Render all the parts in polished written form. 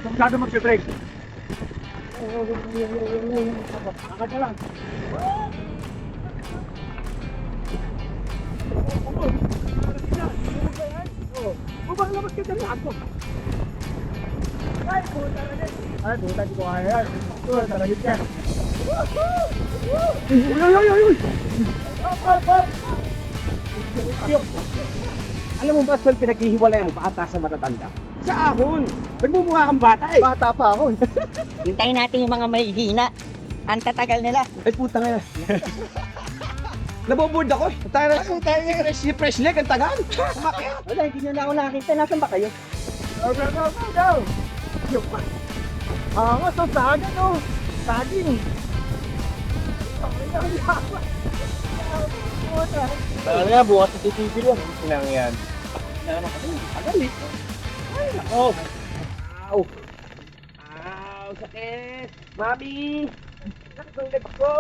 Masyado mag-break. Akad ka lang. Labas ka dyan ako. Ay, puta na din. Ay, puta, di ko kaya yan. Puta, talagang yan. Uy! Up! Alam mo ba, Sol, pinaghihiwalay ang bata sa matatanda? Sa ahon! Nagmumukha kang bata eh! Bata pa ako. Hintayin natin yung mga mahihina. Ang tatagal nila. Ay, puta nga. Naboboard ako. Tayo fresh leg, ang tagal. Umakyat. Wala, hindi nyo na ako nakita. Nasaan ba kayo? Go! Angas ang saging, oh. Saging. Tagal nga, bukas sa TTV lang. Ilang yan. Naman kasi, tagal eh. Ay, nako. Ow! Ow, sakit! Mami! Sakit ang leg ko!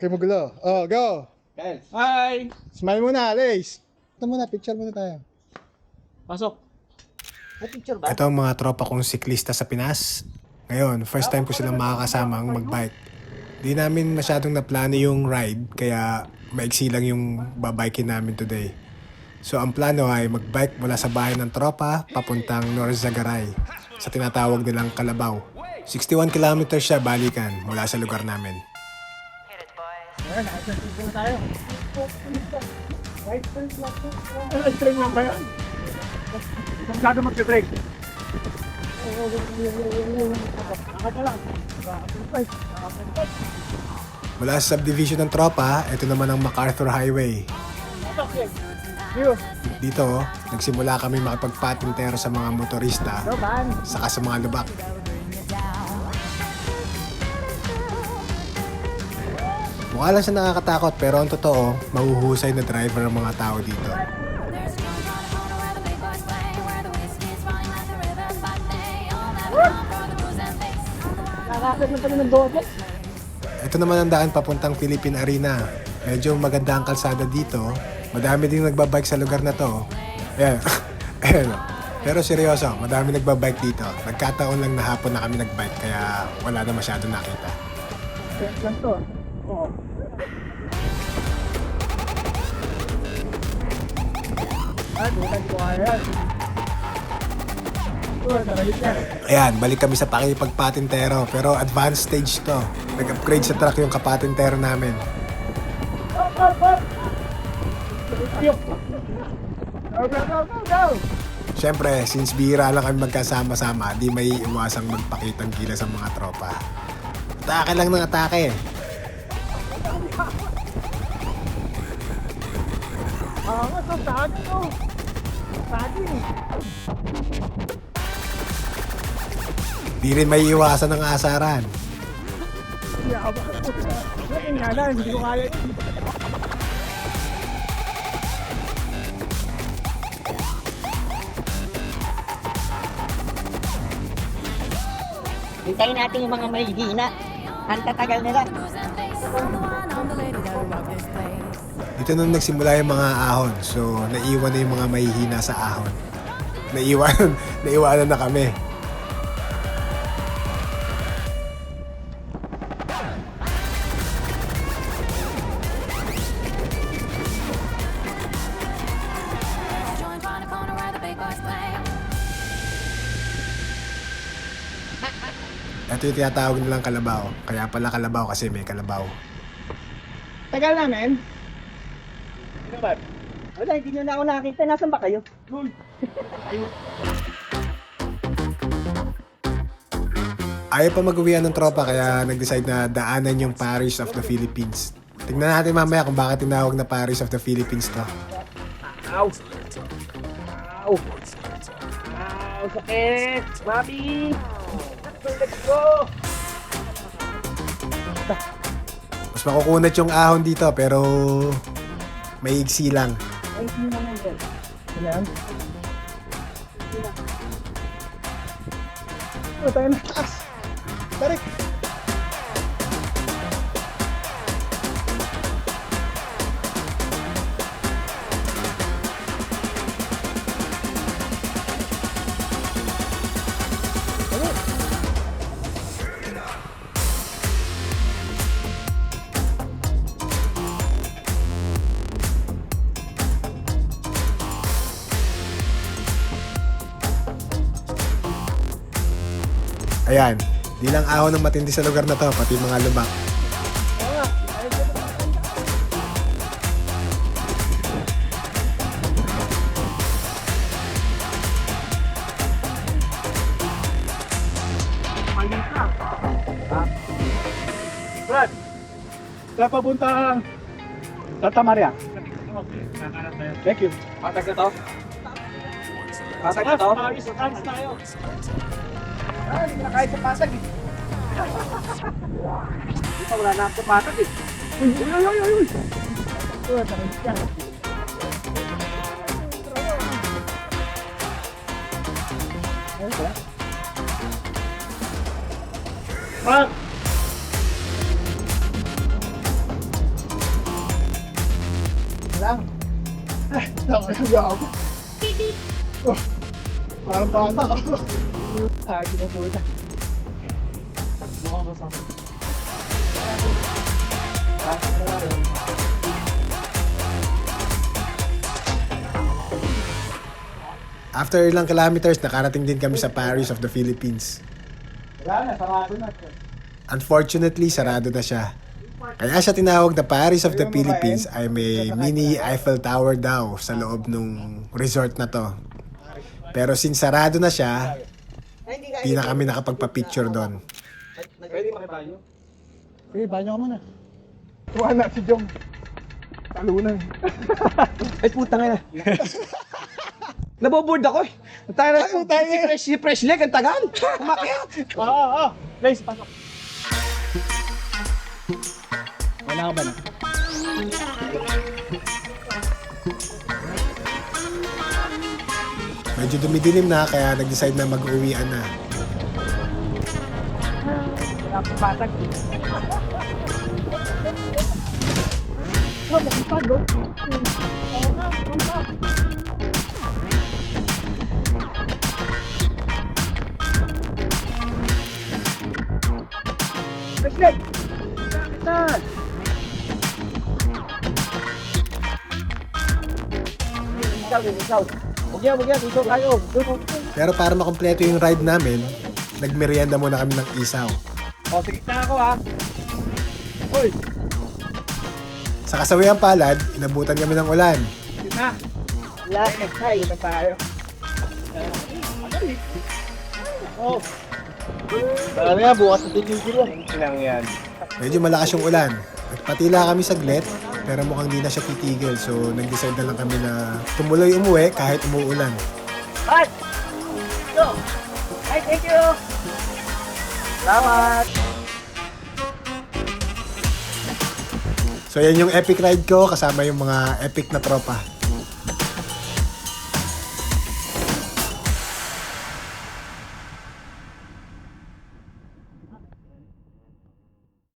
Okay, magulo. Oh, go! Guys! Hi! Smile muna, Lace. Ito muna, picture muna tayo. Pasok! May picture ba? Ito ang mga tropa kong siklista sa Pinas. Ngayon, first time ko silang makakasamang magbike. Di namin masyadong naplano yung ride, kaya maiksi lang yung babikin namin today. So ang plano ay magbike mula sa bahay ng tropa papuntang Norzagaray sa tinatawag nilang Kalabaw. 61 kilometers siya balikan mula sa lugar namin. Ayan, nakasasig na tayo. Ay, string lang ba yan? Masyado mag-break. Akad ka lang. Mula sa subdivision ng tropa, ito naman ang MacArthur Highway. Dito, nagsimula kami makipagpatintero sa mga motorista saka sa mga lubak. Mukha lang siya nakakatakot pero ang totoo, mahuhusay na driver ang mga tao dito. Nakakasag na pala ng boses. Ito naman ang daan papuntang Philippine Arena. Medyo maganda ang kalsada dito. Madami din nagbabike sa lugar na to. Ayan. Ayan. Pero seryoso, madami nagbabike dito. Nagkataon lang na hapon na kami nagbike kaya wala na masyado nakita. String lang to. Oo. Ay, puta, di ko kaya yan. Talagang yan. Ayan, balik kami sa pakipagpatintero pero advanced stage to. Nag-upgrade sa truck yung kapatintero namin. Go! Siyempre, since bihira lang kami magkasama-sama, di may iwasang magpakitang gila sa mga tropa. Atake lang ng atake. Angas ang saging, oh. Saging. Di rin may iwasan ng asaran. Ayun nga lang, hindi ko kaya. Hintayin natin yung mga mahihina. Ang tatagal nila. Dito nung nagsimula yung mga ahon, so naiwan na yung mga mahihina sa ahon. Naiwanan na kami. Ito yung tinatawag nilang kalabaw. Kaya pala kalabaw kasi may kalabaw. Tagal namin. Ano ba? Wala, hindi nyo na ako nakita. Nasaan ba kayo? Ayaw pa mag-uwian ng tropa kaya nag-decide na daanan yung Paris of the Philippines. Tingnan natin mamaya kung bakit tinawag na Paris of the Philippines to. Ow! Ow! Ow! Sakit! Mami! Let's go! Mas makukunat yung ahon dito pero may iksi lang. Ay, hindi naman yan. Ayan. Ano tayo na taas? Tarik! Ayan, di lang ahon ng matindi sa lugar na to, pati mga lubak. Brad, saan papunta Santa Maria? Thank you. Patag na to? Patag na to? Tayo. Hindi na kahit sa patag eh. Di pa wala na ako sa patag eh. Uy! Mark! Lang. Nakakagawa ako. Oh, parang bata ako. Lagi na po ito. Mukhang masama. After ilang kilometers, nakarating din kami sa Paris of the Philippines. Wala na, sarado na. Unfortunately, sarado na siya. Kaya siya tinawag na Paris of the Philippines ay may mini Eiffel Tower daw sa loob ng resort na to. Pero since sarado na siya, di na kami nakapagpa-picture doon. Pwede makibayo? Sige, banyo ka muna. Tuwa na si Jong. Talunan. Ay, puta nga na. Naboboard ako eh. Tayo na, si fresh leg, ang tagal. Umakyat. Oo. Guys, pasok. Wala ka ba na? Medyo dumidilim na kaya nag-decide na mag-uwian na. Wala pa patag. Fresh leg! Saan? Ikaw. Huwag yan, dito tayo. Pero para makompleto yung ride namin, nagmerienda muna kami ng isaw. O, sige na ako ha. Uy, Sa kasawiang palad, inabutan kami ng ulan. sige na. Ay, ito tayo. Oh. Parang nga, bukas na titigil yan. Ilang yan. Medyo malakas yung ulan. Nagpatila kami saglit, pero mukhang di na siya titigil. So, nag-decide na lang kami na tumuloy umuwi kahit umuulan. Hi! Go! Hi, thank you! Salamat! So, yan yung epic ride ko kasama yung mga epic na tropa.